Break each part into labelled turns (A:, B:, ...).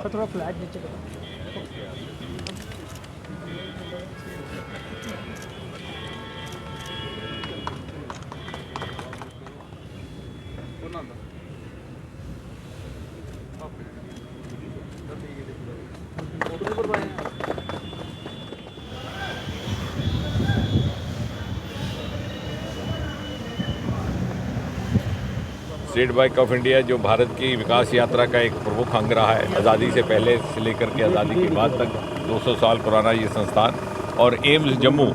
A: थोड़ा फ्लैट नीचे करो।
B: स्टेट बैंक ऑफ इंडिया जो भारत की विकास यात्रा का एक प्रमुख अंग रहा है, आज़ादी से पहले से लेकर के आज़ादी के बाद तक 200 साल पुराना ये संस्थान, और एम्स जम्मू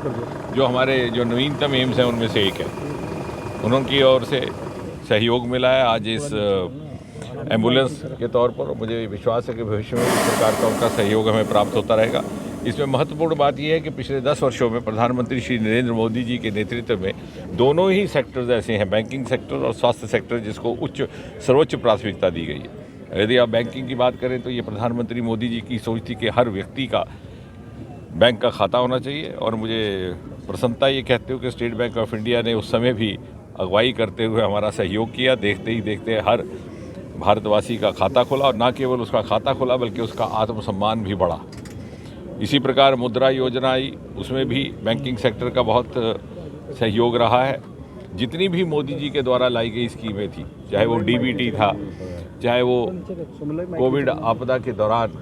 B: जो हमारे जो नवीनतम एम्स हैं उनमें से एक है, उनकी ओर से सहयोग मिला है आज इस एम्बुलेंस के तौर पर। मुझे विश्वास है कि भविष्य में इस प्रकार का उनका सहयोग हमें प्राप्त होता रहेगा। इसमें महत्वपूर्ण बात यह है कि पिछले 10 वर्षों में प्रधानमंत्री श्री नरेंद्र मोदी जी के नेतृत्व में दोनों ही सेक्टर्स ऐसे हैं, बैंकिंग सेक्टर और स्वास्थ्य सेक्टर, जिसको सर्वोच्च प्राथमिकता दी गई है। यदि आप बैंकिंग की बात करें तो ये प्रधानमंत्री मोदी जी की सोच थी कि हर व्यक्ति का बैंक का खाता होना चाहिए, और मुझे प्रसन्नता ये कहते हुए कि स्टेट बैंक ऑफ इंडिया ने उस समय भी अगुवाई करते हुए हमारा सहयोग किया। देखते ही देखते हर भारतवासी का खाता खुला, और न केवल उसका खाता खुला बल्कि उसका आत्मसम्मान भी बढ़ा। इसी प्रकार मुद्रा योजना आई, उसमें भी बैंकिंग सेक्टर का बहुत सहयोग रहा है। जितनी भी मोदी जी के द्वारा लाई गई स्कीमें थी, चाहे वो डीबीटी था, चाहे वो कोविड आपदा के दौरान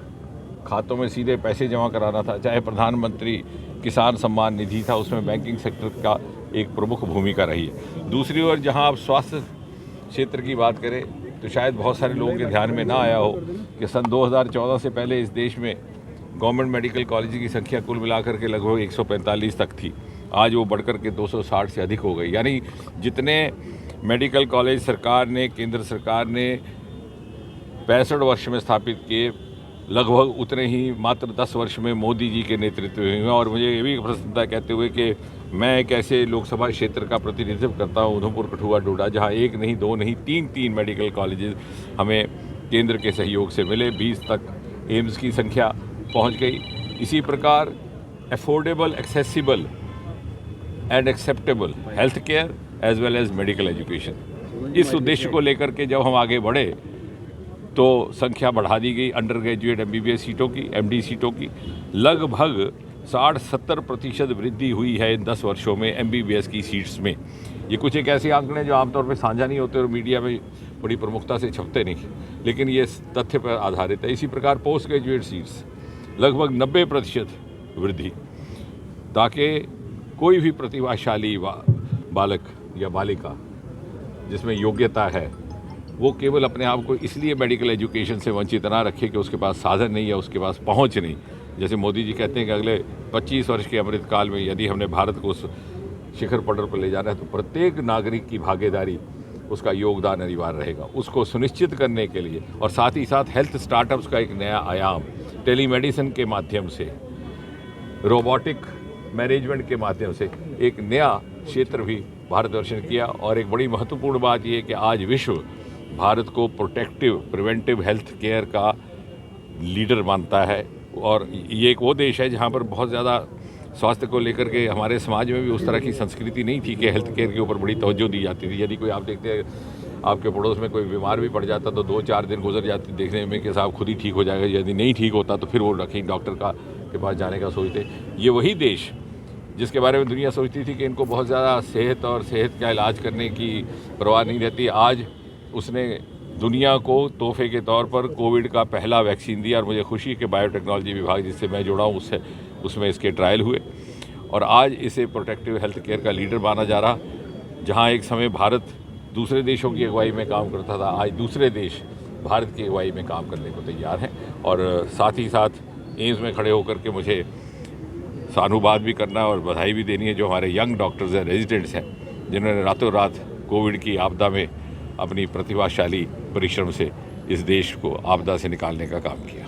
B: खातों में सीधे पैसे जमा कराना था, चाहे प्रधानमंत्री किसान सम्मान निधि था, उसमें बैंकिंग सेक्टर का एक प्रमुख भूमिका रही है। दूसरी ओर जहां आप स्वास्थ्य क्षेत्र की बात करें तो शायद बहुत सारे लोगों के ध्यान में ना आया हो कि सन 2014 से पहले इस देश में गवर्नमेंट मेडिकल कॉलेज की संख्या कुल मिलाकर के लगभग 145 तक थी। आज वो बढ़कर के 260 से अधिक हो गई। यानी जितने मेडिकल कॉलेज सरकार ने, केंद्र सरकार ने 65 वर्ष में स्थापित किए, लगभग उतने ही मात्र 10 वर्ष में मोदी जी के नेतृत्व में हुए। और मुझे ये भी प्रसन्नता कहते हुए कि मैं एक ऐसे लोकसभा क्षेत्र का प्रतिनिधित्व करता हूँ, उधमपुर, कठुआ, डोडा, जहाँ एक नहीं, दो नहीं, तीन मेडिकल कॉलेजेस हमें केंद्र के सहयोग से मिले। 20 तक एम्स की संख्या पहुंच गई। इसी प्रकार affordable, accessible and acceptable health care as well as medical education, इस उद्देश्य को लेकर के जब हम आगे बढ़े तो संख्या बढ़ा दी गई अंडर ग्रेजुएट MBBS सीटों की, MD सीटों की। लगभग 60-70% वृद्धि हुई है इन 10 वर्षों में MBBS की सीट्स में। ये कुछ एक ऐसे आंकड़े जो आमतौर पर साझा नहीं होते और मीडिया में बड़ी प्रमुखता से छपते नहीं, लेकिन ये तथ्य पर आधारित है। इसी प्रकार पोस्ट ग्रेजुएट सीट्स लगभग 90% वृद्धि, ताकि कोई भी प्रतिभाशाली बालक या बालिका जिसमें योग्यता है वो केवल अपने आप को इसलिए मेडिकल एजुकेशन से वंचित ना रखे कि उसके पास साधन नहीं है, उसके पास पहुंच नहीं। जैसे मोदी जी कहते हैं कि अगले 25 वर्ष के अमृतकाल में यदि हमने भारत को उस शिखर पटल पर ले जाना है तो प्रत्येक नागरिक की भागीदारी, उसका योगदान अनिवार्य रहेगा। उसको सुनिश्चित करने के लिए, और साथ ही साथ हेल्थ स्टार्टअप्स का एक नया आयाम, टेलीमेडिसिन के माध्यम से, रोबोटिक मैनेजमेंट के माध्यम से एक नया क्षेत्र भी भारतवर्ष ने किया। और एक बड़ी महत्वपूर्ण बात यह है कि आज विश्व भारत को प्रोटेक्टिव, प्रिवेंटिव हेल्थ केयर का लीडर मानता है। और ये एक वो देश है जहाँ पर बहुत ज़्यादा स्वास्थ्य को लेकर के हमारे समाज में भी उस तरह की संस्कृति नहीं थी कि हेल्थ केयर के ऊपर बड़ी तवज्जो दी जाती थी। यदि कोई, आप देखते हैं आपके पड़ोस में कोई बीमार भी पड़ जाता तो 2-4 दिन गुजर जाते देखने में कि साहब खुद ही ठीक हो जाएगा, यदि नहीं ठीक होता तो फिर वो कहीं डॉक्टर के पास जाने का सोचते। ये वही देश जिसके बारे में दुनिया सोचती थी कि इनको बहुत ज़्यादा सेहत और सेहत का इलाज करने की परवाह नहीं रहती, आज उसने दुनिया को तोहफे के तौर पर कोविड का पहला वैक्सीन दिया। और मुझे खुशी है कि बायोटेक्नोलॉजी विभाग जिससे मैं जुड़ा हूँ उसमें इसके ट्रायल हुए, और आज इसे प्रोटेक्टिव हेल्थ केयर का लीडर माना जा रहा। जहाँ एक समय भारत दूसरे देशों की अगुवाई में काम करता था, आज दूसरे देश भारत की अगुवाई में काम करने को तैयार हैं। और साथ ही साथ एम्स में खड़े होकर के मुझे साधुवाद भी करना और बधाई भी देनी है जो हमारे यंग डॉक्टर्स हैं, रेजिडेंट्स हैं, जिन्होंने रातों रात कोविड की आपदा में अपनी प्रतिभाशाली परिश्रम से इस देश को आपदा से निकालने का काम किया।